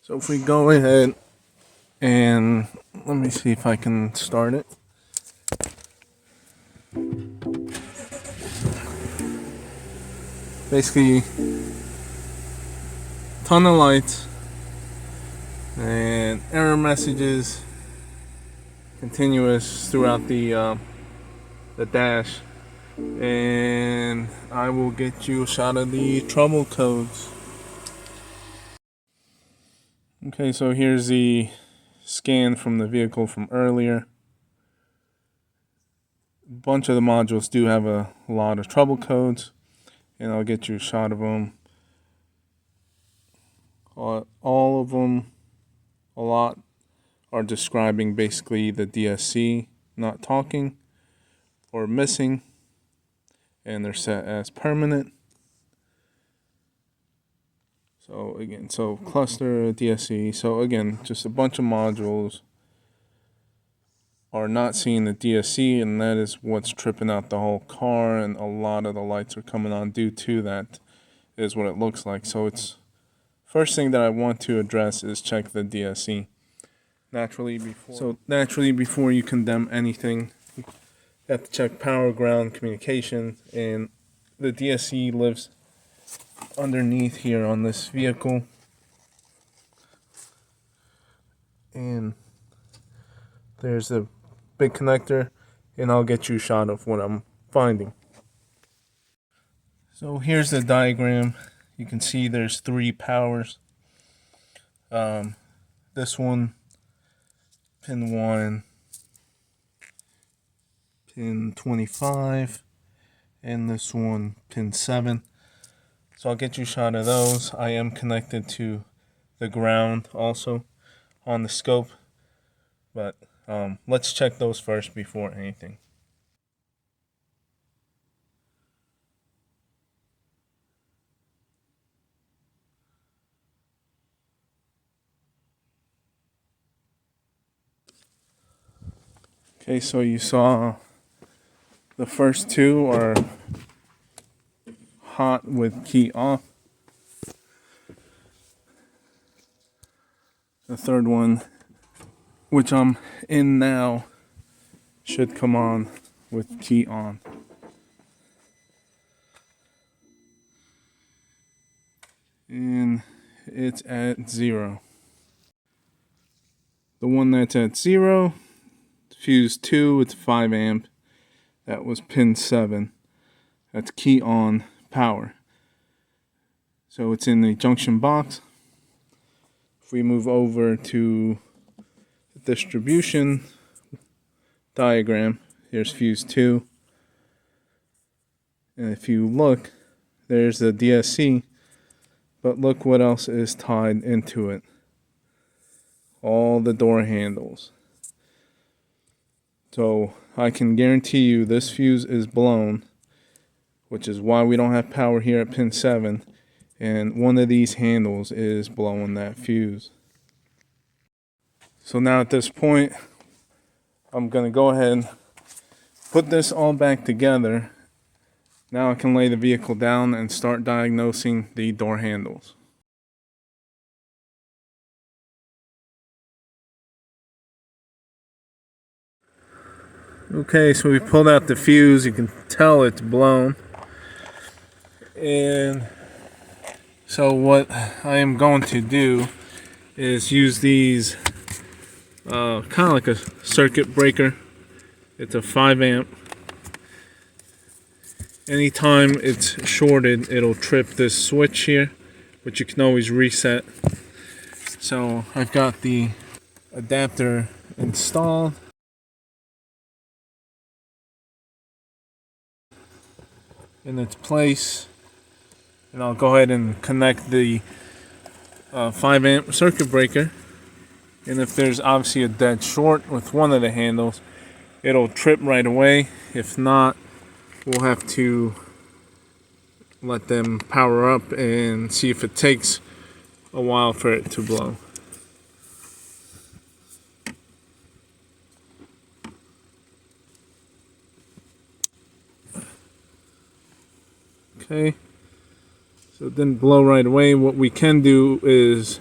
So if we go ahead and let me see if I can start it. Basically, ton of lights and error messages continuous throughout the dash, and I will get you a shot of the trouble codes. Okay, so here's the scan from the vehicle from earlier. A bunch of the modules do have a lot of trouble codes, and I'll get you a shot of them. All of them, a lot, are describing basically the DSC not talking or missing, and they're set as permanent. So again, cluster DSC. So again, just a bunch of modules are not seeing the DSC, and that is what's tripping out the whole car, and a lot of the lights are coming on due to that, is what it looks like. So it's first thing that I want to address is check the DSC. Naturally before you condemn anything, you have to check power, ground, communication, and the DSC lives underneath here on this vehicle, and there's a big connector, and I'll get you a shot of what I'm finding. So here's the diagram. You can see there's 3 powers. This one, pin 1, pin 25, and this one, pin 7. So I'll get you a shot of those. I am connected to the ground also on the scope, but let's check those first before anything. Okay, so you saw the first 2 are hot with key off. The third one, which I'm in now, should come on with key on. And it's at 0. The one that's at 0, fuse 2, it's 5 amp. That was pin 7. That's key on power. So it's in the junction box. If we move over to the distribution diagram, here's fuse 2. And if you look, there's the DSC, but look what else is tied into it. All the door handles. So I can guarantee you this fuse is blown, which is why we don't have power here at pin 7, and one of these handles is blowing that fuse. So now at this point, I'm going to go ahead and put this all back together. Now I can lay the vehicle down and start diagnosing the door handles. Okay, so we pulled out the fuse. You can tell it's blown. And so what I am going to do is use these kind of like a circuit breaker. It's a 5 amp. Anytime it's shorted, it'll trip this switch here, which you can always reset. So I've got the adapter installed. In its place, and I'll go ahead and connect the 5 amp circuit breaker, and if there's obviously a dead short with one of the handles, it'll trip right away. If not, we'll have to let them power up and see if it takes a while for it to blow. Okay, so it didn't blow right away. What we can do is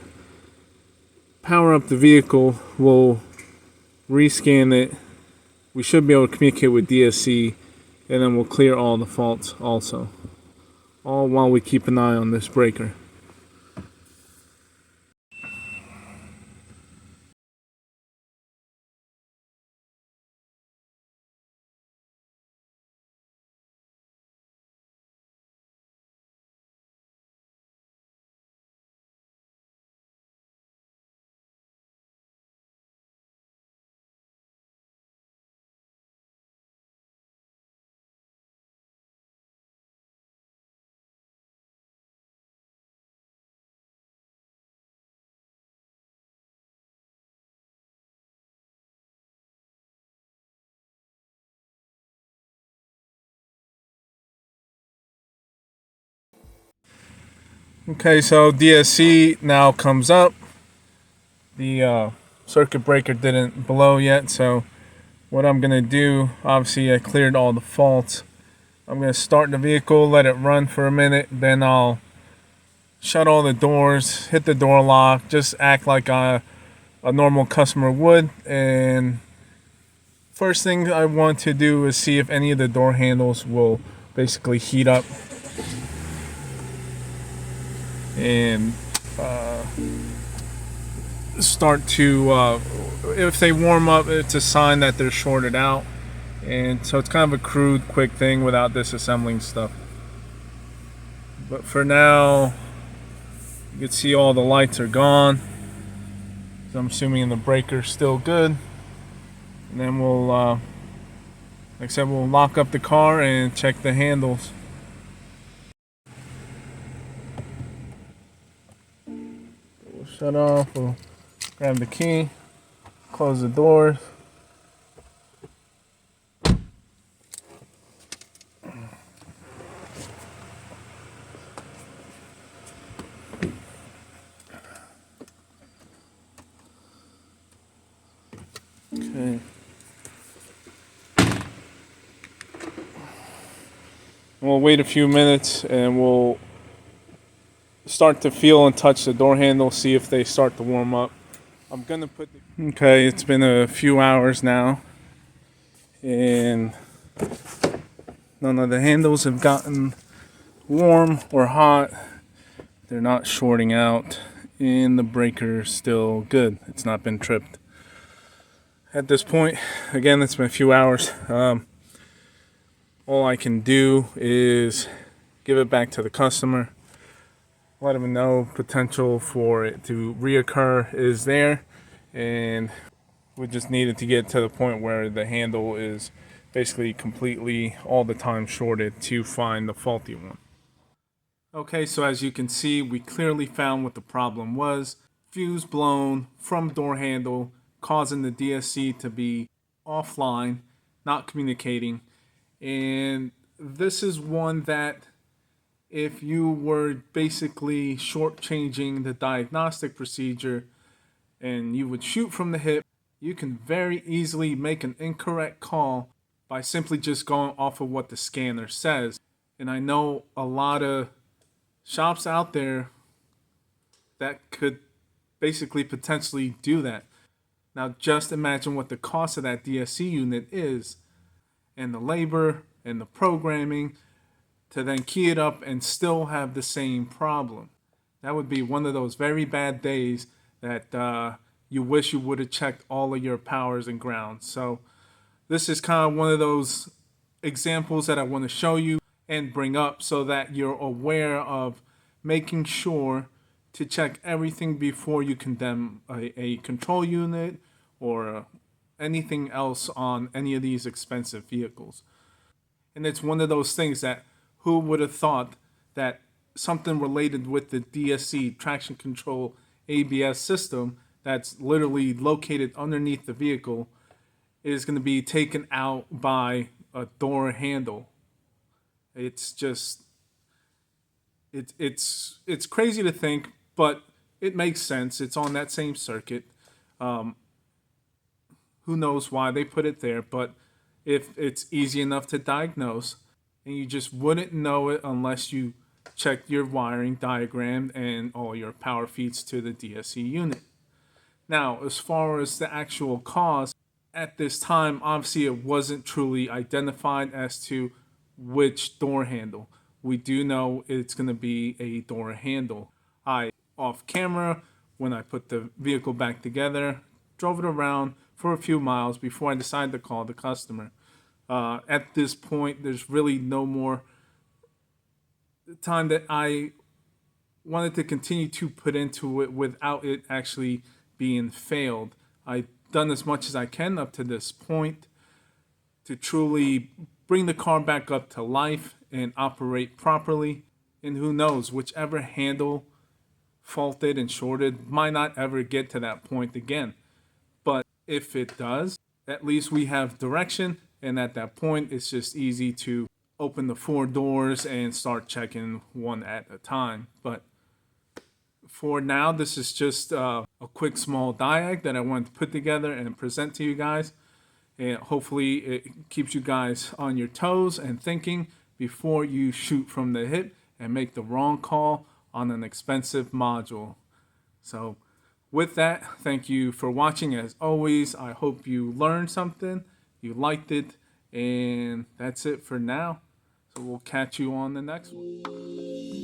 power up the vehicle, we'll rescan it. We should be able to communicate with DSC, and then we'll clear all the faults also. All while we keep an eye on this breaker. Okay, so DSC now comes up. The circuit breaker didn't blow yet, so what I'm gonna do, obviously I cleared all the faults. I'm gonna start the vehicle, let it run for a minute, then I'll shut all the doors, hit the door lock, just act like a normal customer would. And first thing I want to do is see if any of the door handles will basically heat up and start to, if they warm up, it's a sign that they're shorted out. And so it's kind of a crude, quick thing without disassembling stuff. But for now, you can see all the lights are gone. So I'm assuming the breaker's still good. And then we'll, like I said, we'll lock up the car and check the handles. We'll shut off, we'll grab the key, close the doors. Okay. We'll wait a few minutes and we'll start to feel and touch the door handle, see if they start to warm up. I'm gonna put the... Okay, it's been a few hours now and none of the handles have gotten warm or hot. They're not shorting out and the breaker's still good. It's not been tripped. At this point, again, it's been a few hours. All I can do is give it back to the customer, let them know potential for it to reoccur is there, and we just needed to get to the point where the handle is basically completely all the time shorted to find the faulty one. Okay, so as you can see, we clearly found what the problem was. Fuse blown from door handle, causing the DSC to be offline, not communicating. And this is one that if you were basically shortchanging the diagnostic procedure and you would shoot from the hip, you can very easily make an incorrect call by simply just going off of what the scanner says. And I know a lot of shops out there that could basically potentially do that. Now just imagine what the cost of that DSC unit is, and the labor and the programming to then key it up and still have the same problem. That would be one of those very bad days that you wish you would have checked all of your powers and grounds. So this is kind of one of those examples that I want to show you and bring up so that you're aware of making sure to check everything before you condemn a control unit or anything else on any of these expensive vehicles. And it's one of those things that who would have thought that something related with the DSC traction control ABS system that's literally located underneath the vehicle is going to be taken out by a door handle. It's just it's crazy to think, but it makes sense. It's on that same circuit. Who knows why they put it there, but if it's easy enough to diagnose, and you just wouldn't know it unless you checked your wiring diagram and all your power feeds to the DSC unit. Now, as far as the actual cause, at this time, obviously it wasn't truly identified as to which door handle. We do know it's going to be a door handle. Off camera, when I put the vehicle back together, drove it around for a few miles before I decided to call the customer. At this point, there's really no more time that I wanted to continue to put into it without it actually being failed. I've done as much as I can up to this point to truly bring the car back up to life and operate properly. And who knows, whichever handle faulted and shorted might not ever get to that point again. But if it does, at least we have direction. And at that point, it's just easy to open the 4 doors and start checking one at a time. But for now, this is just a quick small diag that I wanted to put together and present to you guys. And hopefully it keeps you guys on your toes and thinking before you shoot from the hip and make the wrong call on an expensive module. So with that, thank you for watching. As always, I hope you learned something, you liked it, and that's it for now. So we'll catch you on the next one.